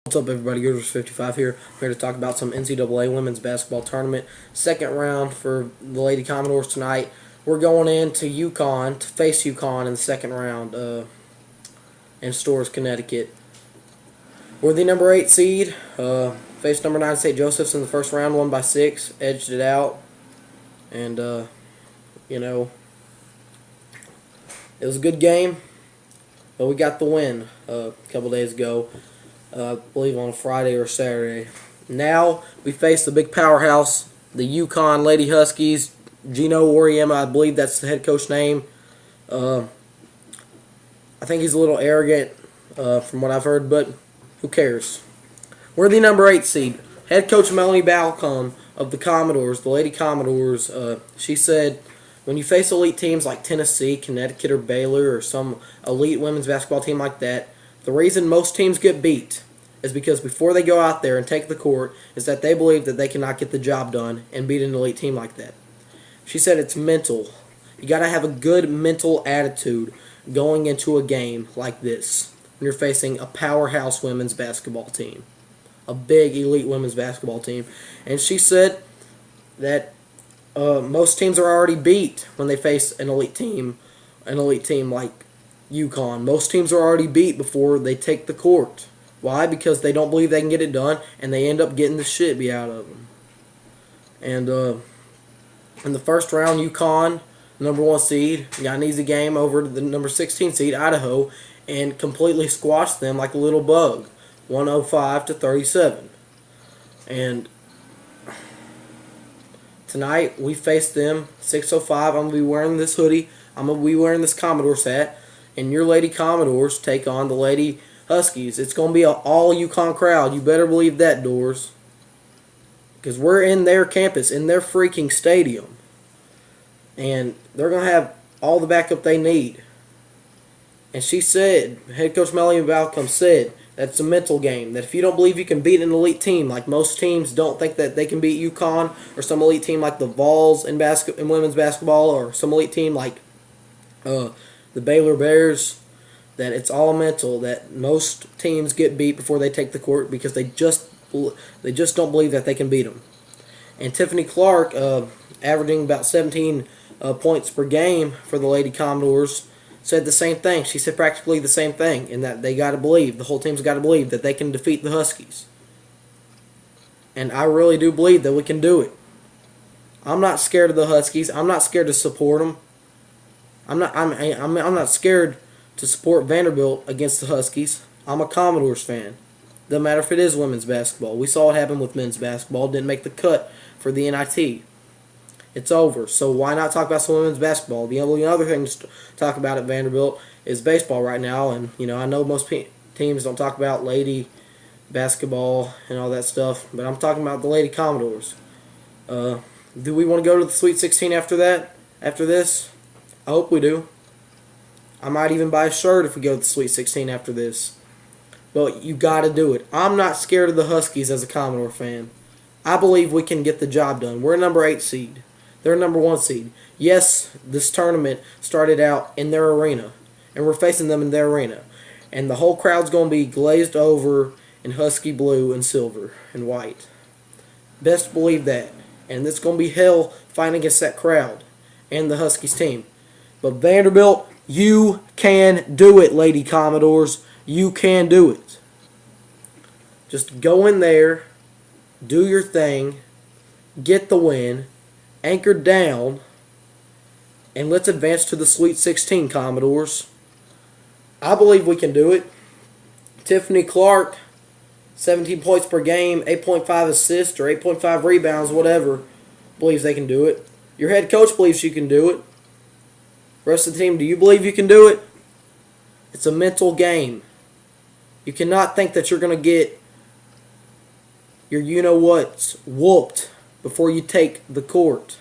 What's up, everybody? GoDores55 here. I'm here to talk about some NCAA women's basketball tournament. Second round for the Lady Commodores tonight. We're going into UConn to face UConn in the second round in Storrs, Connecticut. We're the number 8 seed. Faced number 9 St. Joseph's in the first round, won by 6, edged it out. And, it was a good game, but we got the win a couple days ago. I believe on a Friday or Saturday. Now we face the big powerhouse, the UConn Lady Huskies. Gino Auriemma, I believe that's the head coach name. I think he's a little arrogant from what I've heard, but who cares? We're the number 8 seed. Head coach Melanie Balcom of the Commodores, the Lady Commodores, she said, when you face elite teams like Tennessee, Connecticut, or Baylor, or some elite women's basketball team like that, the reason most teams get beat is because before they go out there and take the court is that they believe that they cannot get the job done and beat an elite team like that. She said it's mental. You got to have a good mental attitude going into a game like this when you're facing a powerhouse women's basketball team, a big elite women's basketball team. And she said that most teams are already beat when they face an elite team like UConn. Most teams are already beat before they take the court. Why? Because they don't believe they can get it done, and they end up getting the shit beat out of them. And in the first round, UConn, number 1 seed, got an easy game over the number 16 seed, Idaho, and completely squashed them like a little bug, 105-37. And tonight, we face them, 6:05. I'm going to be wearing this hoodie. I'm going to be wearing this Commodores hat. And your Lady Commodores take on the Lady Huskies. It's going to be an all UConn crowd. You better believe that, Doors. Because we're in their campus, in their freaking stadium. And they're going to have all the backup they need. And she said, head coach Melanie Balcom said, that it's a mental game. That if you don't believe you can beat an elite team, like most teams don't think that they can beat UConn, or some elite team like the Vols in women's basketball, or some elite team like the Baylor Bears, that it's all mental, that most teams get beat before they take the court because they just don't believe that they can beat them. And Tiffany Clark, averaging about 17 points per game for the Lady Commodores, said the same thing. She said practically the same thing, in that they got to believe, the whole team's got to believe that they can defeat the Huskies. And I really do believe that we can do it. I'm not scared of the Huskies. I'm not scared to support them. I'm not scared to support Vanderbilt against the Huskies. I'm a Commodores fan. Doesn't matter if it is women's basketball. We saw what happened with men's basketball. Didn't make the cut for the NIT. It's over. So why not talk about some women's basketball? The only other thing to talk about at Vanderbilt is baseball right now. And I know most teams don't talk about lady basketball and all that stuff, but I'm talking about the Lady Commodores. Do we want to go to the Sweet 16 after that? After this? I hope we do. I might even buy a shirt if we go to the Sweet 16 after this. But you got to do it. I'm not scared of the Huskies as a Commodore fan. I believe we can get the job done. We're a number 8 seed. They're a number 1 seed. Yes, this tournament started out in their arena, and we're facing them in their arena. And the whole crowd's going to be glazed over in Husky blue and silver and white. Best believe that. And it's going to be hell fighting against that crowd and the Huskies team. But Vanderbilt, you can do it, Lady Commodores. You can do it. Just go in there, do your thing, get the win, anchor down, and let's advance to the Sweet 16, Commodores. I believe we can do it. Tiffany Clark, 17 points per game, 8.5 assists or 8.5 rebounds, whatever, believes they can do it. Your head coach believes you can do it. Rest of the team, do you believe you can do it? It's a mental game. You cannot think that you're going to get your you-know-what's whooped before you take the court.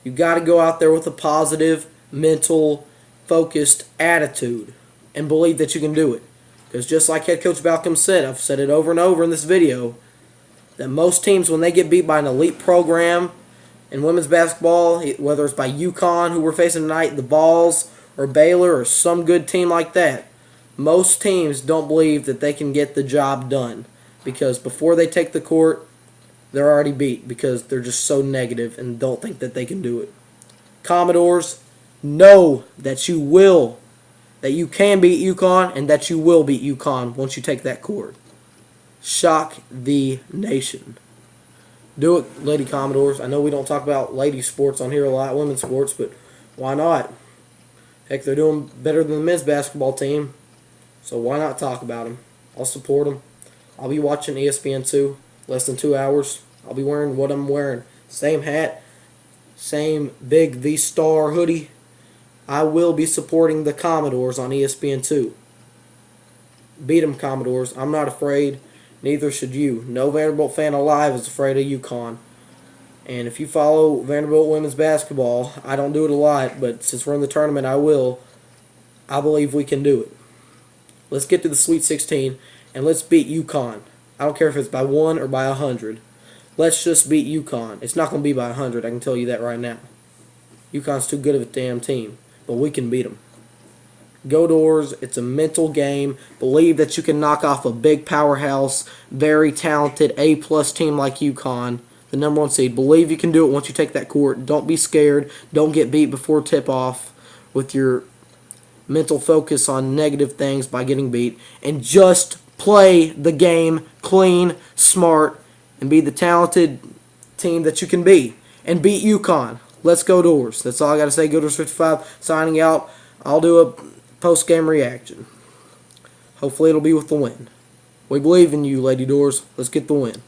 You got to go out there with a positive, mental, focused attitude and believe that you can do it. Because just like head coach Balcom said, I've said it over and over in this video, that most teams, when they get beat by an elite program in women's basketball, whether it's by UConn, who we're facing tonight, the Vols, or Baylor, or some good team like that, most teams don't believe that they can get the job done. because before they take the court, they're already beat because they're just so negative and don't think that they can do it. Commodores, know that you can beat UConn and that you will beat UConn once you take that court. Shock the nation. Do it, Lady Commodores. I know we don't talk about lady sports on here a lot, women's sports, but why not? Heck, they're doing better than the men's basketball team, so why not talk about them? I'll support them. I'll be watching ESPN2, less than 2 hours. I'll be wearing what I'm wearing. Same hat, same big The Star hoodie. I will be supporting the Commodores on ESPN2. Beat them, Commodores. I'm not afraid. Neither should you. No Vanderbilt fan alive is afraid of UConn. And if you follow Vanderbilt women's basketball, I don't do it a lot, but since we're in the tournament, I will. I believe we can do it. Let's get to the Sweet 16, and let's beat UConn. I don't care if it's by 1 or by 100. Let's just beat UConn. It's not going to be by 100, I can tell you that right now. UConn's too good of a damn team, but we can beat them. GoDores, it's a mental game. Believe that you can knock off a big powerhouse, very talented A-plus team like UConn, the number 1 seed. Believe you can do it once you take that court. Don't be scared. Don't get beat before tip-off with your mental focus on negative things by getting beat. And just play the game clean, smart, and be the talented team that you can be. And beat UConn. Let's go Doors. That's all I got to say. GoDores 55 signing out. I'll do a post-game reaction. Hopefully it'll be with the win. We believe in you, Lady Doors. Let's get the win.